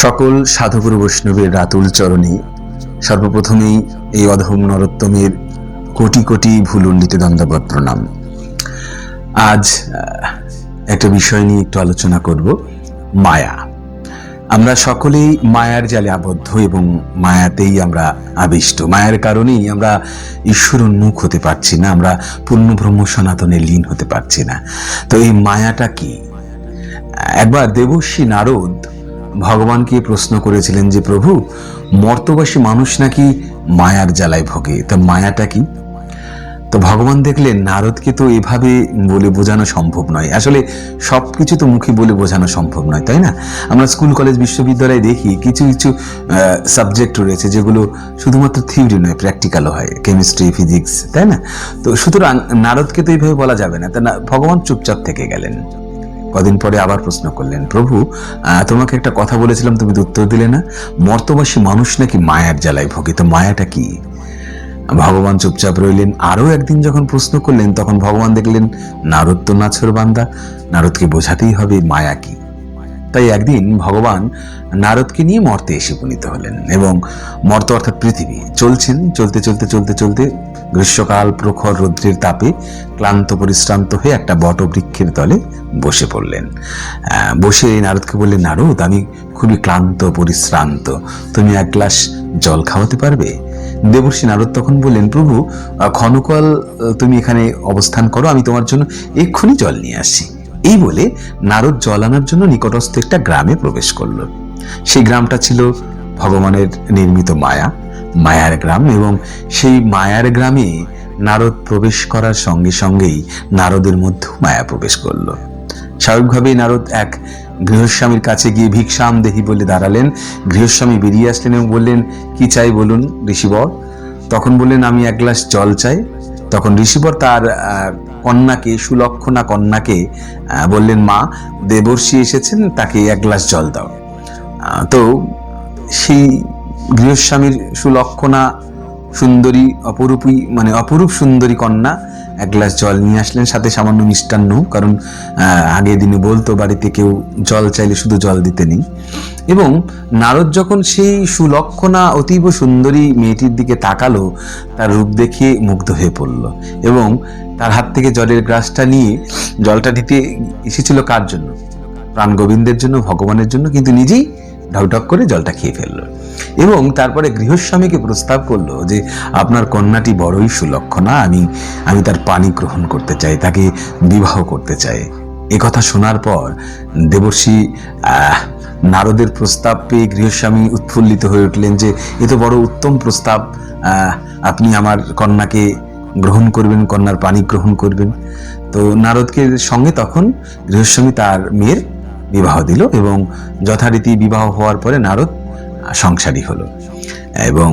সকল সাধুগুরু বৈষ্ণবের রাতুল চরণে সর্বপ্রথমেই এই অধম নরোত্তমের কোটি কোটি ভুলুণ্ডিত দণ্ডবৎ প্রণাম। আজ একটা বিষয় নিয়ে একটু আলোচনা করব, মায়া। আমরা সকলেই মায়ার জালে আবদ্ধ এবং মায়াতেই আমরা আবিষ্ট। মায়ার কারণেই আমরা ঈশ্বর উন্মুখ হতে পারছি না, আমরা পূর্ণ ব্রহ্ম সনাতনে লীন হতে পারছি না। তো এই মায়াটা কি? একবার দেবর্ষি নারদ ভগবানকে প্রশ্ন করেছিলেন যে, প্রভু, মর্তবাসী মানুষ নাকি মায়ার জ্বালায় ভোগে, তা মায়াটা কি? তো ভগবান দেখলেন নারদকে তো এভাবে বলে বোঝানো সম্ভব নয়। আসলে সবকিছু তো মুখে বলে বোঝানো সম্ভব নয়, তাই না? আমরা স্কুল কলেজ বিশ্ববিদ্যালয়ে দেখি কিছু কিছু সাবজেক্ট রয়েছে যেগুলো শুধুমাত্র থিওরি নয়, প্র্যাকটিক্যালও হয়, কেমিস্ট্রি, ফিজিক্স, তাই না? তো সুতরাং নারদকে তো এইভাবে বলা যাবে না। তা ভগবান চুপচাপ থেকে গেলেন। কদিন পরে আবার প্রশ্ন করলেন, প্রভু, তোমাকে একটা কথা বলেছিলাম, তুমি তো উত্তর দিলে না। মর্তবাসী মানুষ নাকি মায়ার জ্বালায় ভোগে, তো মায়াটা কি? ভগবান চুপচাপ রইলেন। আরো একদিন যখন প্রশ্ন করলেন, তখন ভগবান দেখলেন নারদ তো নাছর বান্দা, নারদকে বোঝাতেই হবে মায়া কি। তাই একদিন ভগবান নারদকে নিয়ে মর্তে এসে উপনীত হলেন এবং মর্ত অর্থাৎ পৃথিবী চলছেন। চলতে চলতে চলতে চলতে গ্রীষ্মকাল প্রখর রৌদ্রের তাপে ক্লান্ত পরিশ্রান্ত হয়ে একটা বটবৃক্ষের তলে বসে পড়লেন। বসে নারদকে বললেন, নারদ, আমি খুবই ক্লান্ত পরিশ্রান্ত, তুমি এক গ্লাস জল খাওয়াতে পারবে? দেবর্ষি নারদ তখন বললেন, প্রভু, ক্ষণকাল তুমি এখানে অবস্থান করো, আমি তোমার জন্য এক্ষুনি জল নিয়ে আসছি। এই বলে নারদ জল আনার জন্য নিকটস্থ একটা গ্রামে প্রবেশ করল। সেই গ্রামটা ছিল ভগবানের নির্মিত মায়ার গ্রাম। এবং সেই মায়ার গ্রামে নারদ প্রবেশ করার সঙ্গে সঙ্গেই নারদের মধ্যেও মায়া প্রবেশ করলো। স্বাভাবিকভাবেই নারদ এক গৃহস্বামীর কাছে গিয়ে ভিক্ষাম দেহি বলে দাঁড়ালেন। গৃহস্বামী বেরিয়ে আসলেন এবং বললেন, কি চাই বলুন ঋষিবর? তখন বললেন, আমি এক গ্লাস জল চাই। তখন ঋষিবর তার কন্যাকে, সুলক্ষণা কন্যাকে বললেন, মা, দেবর্ষি এসেছেন, তাকে এক গ্লাস জল দাও। তো সেই গৃহস্বামীর সুলক্ষণা সুন্দরী, অপরূপ সুন্দরী কন্যা এক গ্লাস জল নিয়ে আসলেন, সাথে সামান্য মিষ্টান্ন। কারণ আগের দিনে বলতো বাড়িতে কেউ জল চাইলে শুধু জল দিতে নেই। এবং নারদ যখন সেই সুলক্ষণা অতীব সুন্দরী মেয়েটির দিকে তাকালো, তার রূপ দেখে মুগ্ধ হয়ে পড়ল এবং তার হাত থেকে জলের গ্লাসটা নিয়ে, জলটা দিতে এসেছিল কার জন্য? প্রাণ গোবিন্দের জন্য, ভগবানের জন্য, কিন্তু নিজেই ঢকঢক করে জলটা খেয়ে ফেললো। এবং তারপরে গৃহস্বামীকে প্রস্তাব করলো যে, আপনার কন্যাটি বড়ই সুলক্ষণা, আমি তার পানি গ্রহণ করতে চাই, তাকে বিবাহ করতে চাই। এ কথা শোনার পর দেবর্ষি নারদের প্রস্তাব পেয়ে গৃহস্বামী উৎফুল্লিত হয়ে উঠলেন যে, এ তো বড় উত্তম প্রস্তাব, আপনি আমার কন্যাকে গ্রহণ করবেন, কন্যার পানি গ্রহণ করবেন। তো নারদকে সঙ্গে তখন গৃহস্বামী তার মেয়ের বিবাহ দিল এবং যথারীতি বিবাহ হওয়ার পরে নারদ সংসারী হলো এবং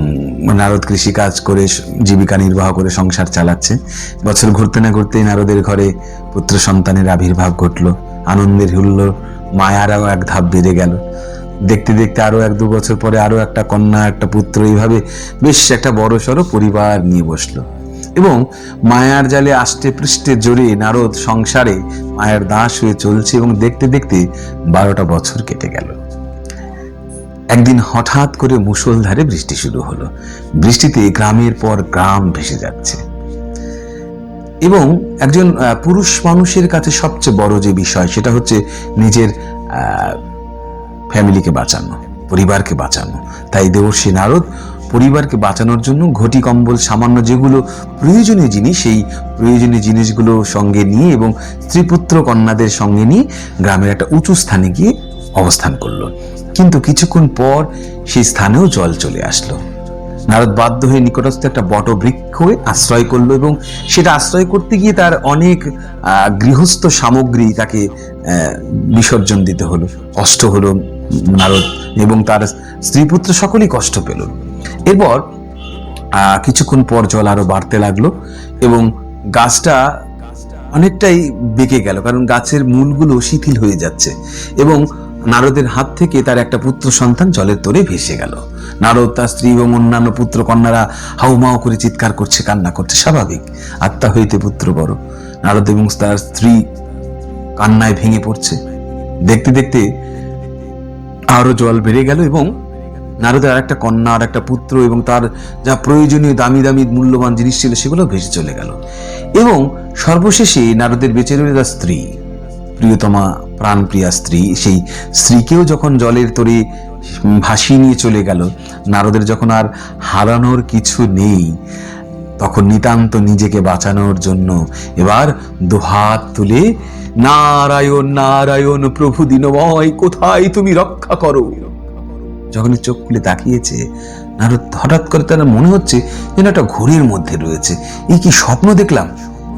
নারদ কৃষিকাজ করে জীবিকা নির্বাহ করে সংসার চালাচ্ছে। বছর ঘুরতে না ঘুরতেই নারদের ঘরে পুত্র সন্তানের আবির্ভাব ঘটলো। আনন্দের হুল্লোড়, মায়ারও এক ধাপ বেড়ে গেল। দেখতে দেখতে আরো 1-2 বছর পরে আরো একটা কন্যা, একটা পুত্র, এইভাবে বেশ একটা বড় সড়ো পরিবার নিয়ে বসলো এবং মায়ার জালে আষ্টে পৃষ্ঠে জড়িয়ে নারদ সংসারে মায়ের দাস হয়ে চলছে। এবং দেখতে দেখতে 12টা বছর কেটে গেল। একদিন হঠাৎ করে মুষলধারে বৃষ্টি শুরু হলো। বৃষ্টিতে গ্রামের পর গ্রাম ভেসে যাচ্ছে এবং একজন পুরুষ মানুষের কাছে সবচেয়ে বড় যে বিষয়, সেটা হচ্ছে নিজের ফ্যামিলিকে বাঁচানো, পরিবারকে বাঁচানো। তাই দেবর্ষি নারদ পরিবারকে বাঁচানোর জন্য ঘটি কম্বল, সামান্য যেগুলো প্রয়োজনীয় জিনিস, সেই প্রয়োজনীয় জিনিসগুলো সঙ্গে নিয়ে এবং স্ত্রীপুত্র কন্যাদের সঙ্গে নিয়ে গ্রামের একটা উঁচু স্থানে গিয়ে অবস্থান করলো। কিন্তু কিছুক্ষণ পর সেই স্থানেও জল চলে আসলো। নারদ বাধ্য হয়ে নিকটস্থ একটা বটবৃক্ষে আশ্রয় করলো এবং সেটা আশ্রয় করতে গিয়ে তার অনেক গৃহস্থ সামগ্রী তাকে বিসর্জন দিতে হলো। কষ্ট হলো নারদ এবং তার স্ত্রীপুত্র সকলেই কষ্ট পেল। এরপর কিছুক্ষণ পর জল আরো বাড়তে লাগলো এবং গাছটা অনেকটাই বেঁকে গেল, কারণ গাছের মূলগুলো শিথিল হয়ে যাচ্ছে এবং নারদের হাত থেকে তার একটা পুত্র সন্তান জলের তরে ভেসে গেল। নারদ, তার স্ত্রী এবং অন্যান্য পুত্র কন্যারা হাউমাউ করে চিৎকার করছে, কান্না করছে। স্বাভাবিক, আত্মা হইতে পুত্র বড়। নারদ এবং তার স্ত্রী কান্নায় ভেঙে পড়ছে। দেখতে দেখতে আরো জল বেড়ে গেল এবং নারদের আর একটা কন্যা, আর একটা পুত্র এবং তার যা প্রয়োজনীয় দামি দামি মূল্যবান জিনিস ছিল সেগুলো ভেসে চলে গেল। এবং সর্বশেষে নারদের বেঁচে রইল তার স্ত্রী, প্রিয়তমা প্রাণপ্রিয়া স্ত্রী। সেই স্ত্রীকেও যখন জলের তরে ভাসিয়ে নিয়ে চলে গেল, নারদের যখন আর হারানোর কিছু নেই, তখন নিতান্ত নিজেকে বাঁচানোর জন্য এবার দুহাত তুলে নারায়ণ নারায়ণ প্রভু দীনময়, কোথায় তুমি রক্ষা করো। যখনই চোখ খুলে তাকিয়েছে, নারদ হঠাৎ করে তার মনে হচ্ছে যেন একটা ঘোরের মধ্যে রয়েছে। এই কি স্বপ্ন দেখলাম,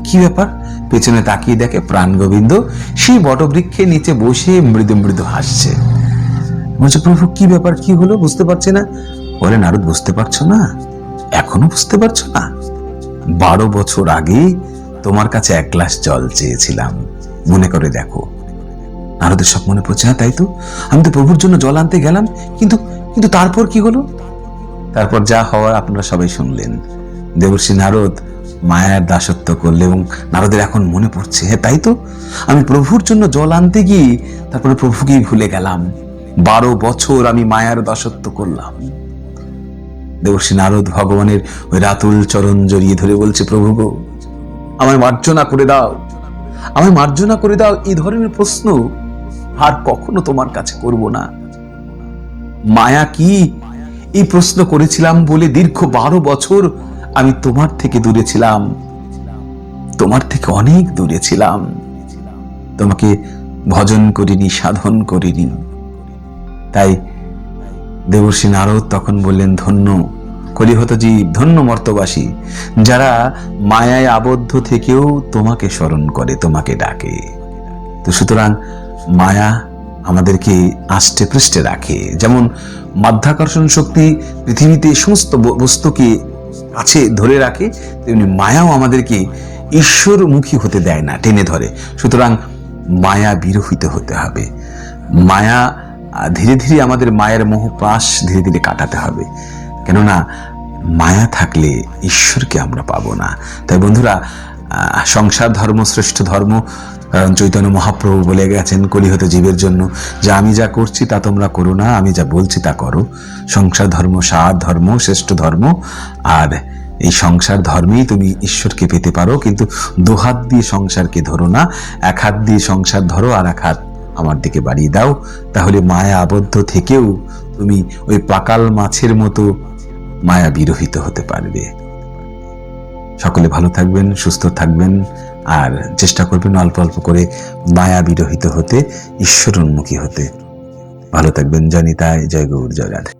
কি ব্যাপার? পেছনে তাকিয়ে দেখে প্রাণ গোবিন্দ সেই বটবৃক্ষের নিচে বসে মৃদু মৃদু হাসছে। বলছে, প্রভু কি ব্যাপার, কি হলো, বুঝতে পারছে না। বলে, নারদ বুঝতে পারছো না? এখনো বুঝতে পারছো না? 12 বছর আগে তোমার কাছে 1 গ্লাস জল চেয়েছিলাম, মনে করে দেখো। নারদের সব মনে পড়ছে, হ্যাঁ তাই তো, আমি তো প্রভুর জন্য জল আনতে গেলাম, কিন্তু কিন্তু তারপর কি হলো? তারপর যা হওয়ার আপনারা সবাই শুনলেন। দেবর্ষি নারদ মায়ার দাসত্ব করলে এবং নারদের এখন মনে পড়ছে, হ্যাঁ তাই তো, আমি প্রভুর জন্য জল আনতে গিয়ে তারপরে প্রভুকেই ভুলে গেলাম। 12 বছর আমি মায়ার দাসত্ব করলাম। দেবর্ষি নারদ ভগবানের ওই রাতুল চরণ জড়িয়ে ধরে বলছে, প্রভু গো, আমায় মার্জনা করে দাও, আমায় মার্জনা করে দাও। এই ধরনের প্রশ্ন আর কখনো তোমার কাছে করব না। মায়া কি, এই প্রশ্ন করেছিলাম বলে দীর্ঘ 12 বছর আমি তোমার থেকে দূরে ছিলাম, তোমার থেকে অনেক দূরে ছিলাম। তোমাকে ভজন করিনি, সাধন করিনি। তাই দেবর্ষি নারদ তখন বললেন, ধন্য কলিহত জীব, ধন্য মর্তবাসী, যারা মায়ায় আবদ্ধ থেকেও তোমাকে স্মরণ করে, তোমাকে ডাকে। তো সুতরাং মায়া আমাদেরকে আষ্টে পৃষ্ঠে রাখে। যেমন মাধ্যাকর্ষণ শক্তি পৃথিবীতে সমস্ত বস্তুকে কাছে ধরে রাখে, তেমনি মায়াও আমাদেরকে ঈশ্বরমুখী হতে দেয় না, টেনে ধরে। সুতরাং মায়া বিরহিত হতে হবে। মায়া ধীরে ধীরে আমাদের মায়ের মোহপাশ ধীরে ধীরে কাটাতে হবে, কেননা মায়া থাকলে ঈশ্বরকে আমরা পাবো না। তাই বন্ধুরা, সংসার ধর্ম শ্রেষ্ঠ ধর্ম, কারণ চৈতন্য মহাপ্রভু বলে গেছেন কলিহত জীবের জন্য যে আমি যা করছি তা তোমরা করো না, আমি যা বলছি তা করো। সংসার ধর্ম সার ধর্ম, শ্রেষ্ঠ ধর্ম। আর এই সংসার ধর্মেই তুমি ঈশ্বরকে পেতে পারো, কিন্তু 2 হাত দিয়ে সংসারকে ধরো না, 1 হাত দিয়ে সংসার ধরো আর 1 হাত আমার দিকে বাড়িয়ে দাও। তাহলে মায়া আবদ্ধ থেকেও তুমি ওই পাকাল মাছের মতো মায়া বিরহিত হতে পারবে। সকলে ভালো থাকবেন, সুস্থ থাকবেন, আর চেষ্টা করবেন অল্প অল্প করে মায়া বিরহিত হতে, ঈশ্বর উন্মুখী হতে। ভালো থাকবেন। জয় নিতাই, জয় গৌর, জয় রাধে।